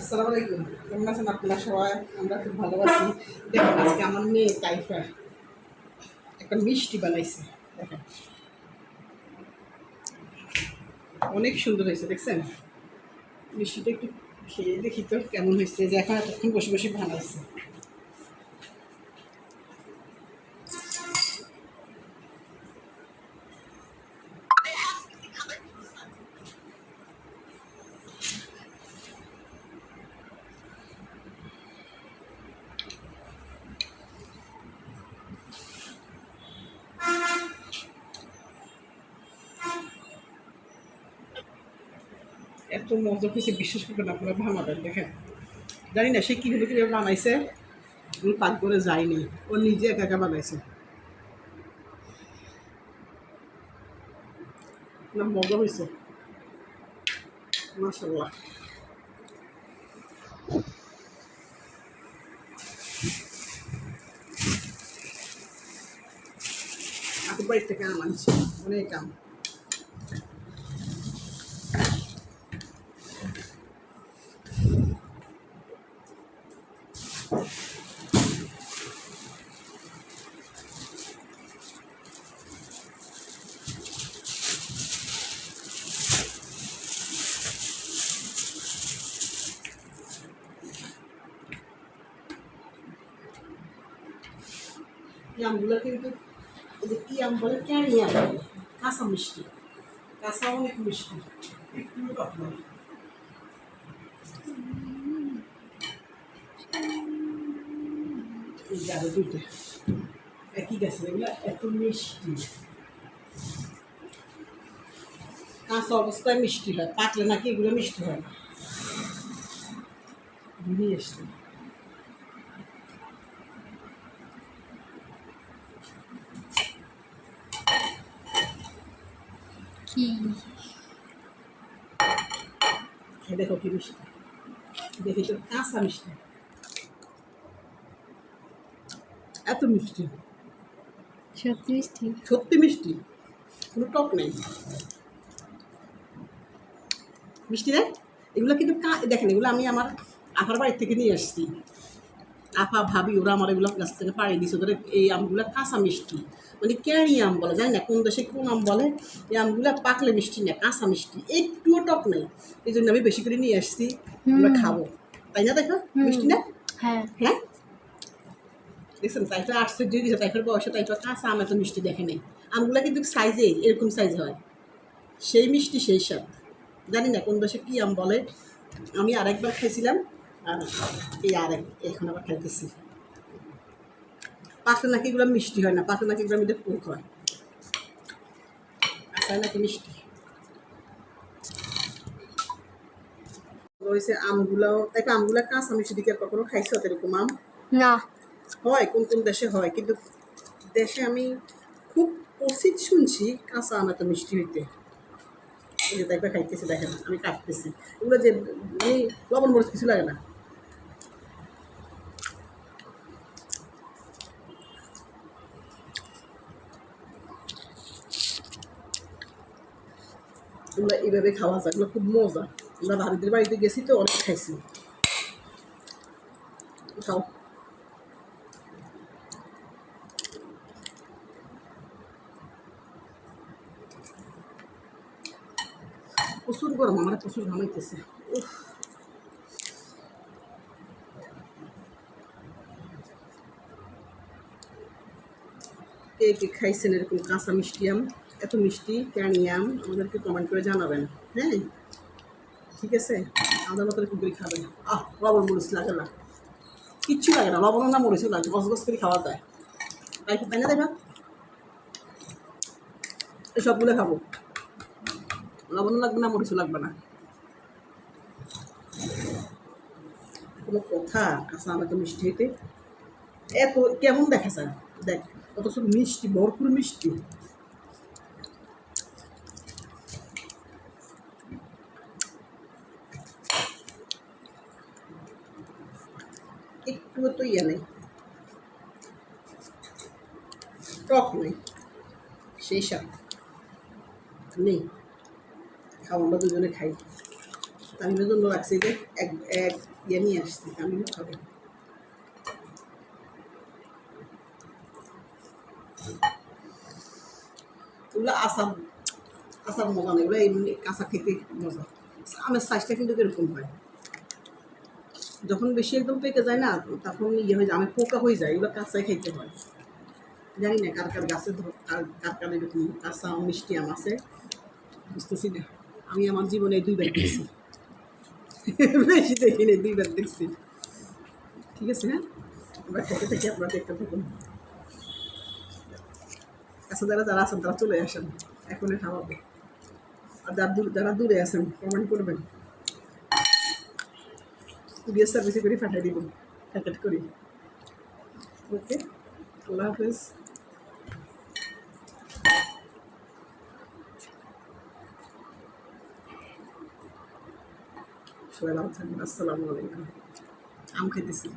আসসালামু আলাইকুম। কেমন আছেন আপনারা সবাই? আমরা খুব ভালো আছি। দেখেন আজকে আমার মেয়ে তাইফা একটা মিষ্টি বানাইছে। দেখেন অনেক সুন্দর হয়েছে, দেখছেন? মিষ্টিটা একটু খেয়ে দেখি তো কেমন হয়েছে, যে এখন এতক্ষণ বসে বসে বানাইছে। এত মজা হয়েছে, বিশ্বাস করবেন আপনারা বানাবেন। দেখেন জানি না সে কীভাবে বানাইছে, আমি পাক করে যাইনি, ও নিজে একা একা বানাইছে। না মজা হয়েছে, মাশাআল্লাহ। আপুর বাড়ি থেকে আম আনছি, অনেক আম। এই আমগুলো কিন্তু এই যে কি আম বলে, ক্যারি আম বলে, কাঁচা মিষ্টি, কাঁচা অনেক মিষ্টি, একটু টক নয়। এই যে আরো দুইটা একই গাছের, এগুলো এত মিষ্টি, কাঁচা অবস্থায় মিষ্টি হয়, পাকলে নাকি এগুলো মিষ্টি হয় না। ঘুরিয়ে এসছে কি দেখো কি মিষ্টি, দেখি তো কাঁচা মিষ্টি, এত মিষ্টি, সত্যি মিষ্টি? সত্যি মিষ্টি, কোনো টক নেই, মিষ্টি না। এগুলো কিন্তু দেখেন, এগুলো আমি আমার আপার বাড়ির থেকে নিয়ে আসছি। আপা ভাবি ওরা আমার এগুলো গাছ থেকে পাড়িয়ে দিচ্ছে, ওদের এই আমগুলো কাঁচা মিষ্টি, মানে ক্যারি আম বলে, জানি না কোন দেশে কোন আম বলে। এই আমগুলো পাকলে মিষ্টি না, কাঁচা মিষ্টি, একটুও টক নেই। এই জন্য আমি বেশি করে নিয়ে আসছি, আমরা খাবো, তাই না? দেখো মিষ্টি না? হ্যাঁ। হ্যাঁ দেখছেন, তাইটা আশ্চর্য হয়ে গেছে, তাইটার বয়সে তাইটা কাঁচা আম এত মিষ্টি দেখে নেই। আমগুলো কিন্তু সাইজে এরকম সাইজ হয়, সেই মিষ্টি সেই স্বাদ। জানি না কোন দেশে কী আম বলে। আমি আরেকবার খাইছিলাম, আর এই এখন আবার খাইতেছি। পাকলে নাকি এগুলো মিষ্টি হয় না, পাকলে নাকি এগুলো মধ্যে পোক হয়, আসায় নাকি মিষ্টি রয়েছে। আমগুলাও তাই, আমগুলা কাঁচা মিষ্টি দিকে কখনো খাইছো এরকম আম? না। হয় কোন কোন দেশে হয়, কিন্তু দেশে আমি খুব কচিত শুনছি কাঁচা আম এত মিষ্টি হইতে। এই যে দেখবে খাইতেছি, দেখেন আমি কাটতেছি, এগুলো যে মানে লবণ মরিচ কিছু লাগে না। এগুলো এইভাবে খাওয়া যায়, এগুলো খুব মজা। আমরা ভাবিদের বাড়িতে গেছি তো, অনেক খাইছি। খাও, প্রচুর গরম, আমার প্রচুর ঘামাইতেছে। কে কে খাইছেন এরকম কাঁচা মিষ্টি আম, এত মিষ্টি ক্যানি আম, আমাদেরকে কমেন্ট করে জানাবেন। হ্যাঁ ঠিক আছে, আমাদের মতো এরকম করে খাবেন। লবণ মরিচ লাগে না, কিচ্ছু লাগে না, লবণ না মরিচও লাগে, গছ গছ করে খাওয়া যায়। তাই না দেখা, এই সবগুলো খাবো, লবণও লাগবে না, মরিচও লাগবে না, কোনো কথা। কাঁচা আম এত মিষ্টি হইতে এত কেমন দেখা যায়, দেখ অথচ মিষ্টি, ভরপুর মিষ্টি। একটু তো ইয়ে নেই, টক নেই, সেই স্বাদ নেই। খাও, আমরা দুজনে খাই। তামিমের জন্য রাখছি যে এক এক ইয়ে নিয়ে আসছি তামিম খাবে। এগুলো আসাম আসাম মজা নেই, এগুলো এমনি কাঁচা খেতে মজা। আমের সাইজটা কিন্তু এরকম হয়, যখন বেশি একদম পেকে যায় না তখন ইয়ে হয়ে যায়, আমের পোকা হয়ে যায়, এগুলো কাঁচাই খাইতে হয়। জানি না কার কার গাছে কার কার এরকম কাঁচা আম মিষ্টি আম আছে, বুঝতেছি না। আমি আমার জীবনে 2বার দেখছি, বেশি দেখিনি, 2বার দেখছি। ঠিক আছে, হ্যাঁ, এবার খেতে থেকে আপনারা দেখতে থাকুন। আচ্ছা, যারা যারা আছেন তারা চলে আসেন, এখনই খাওয়াবো। আর যারা দূরে আছেন কমেন্ট করবেন, কুরিয়ার সার্ভিসে করে পাঠিয়ে দিব প্যাকেট করি। ওকে, আল্লাহ হাফেজ। সবাই ভালো থাকবেন, আসসালামু আলাইকুম। আম খেতেছি।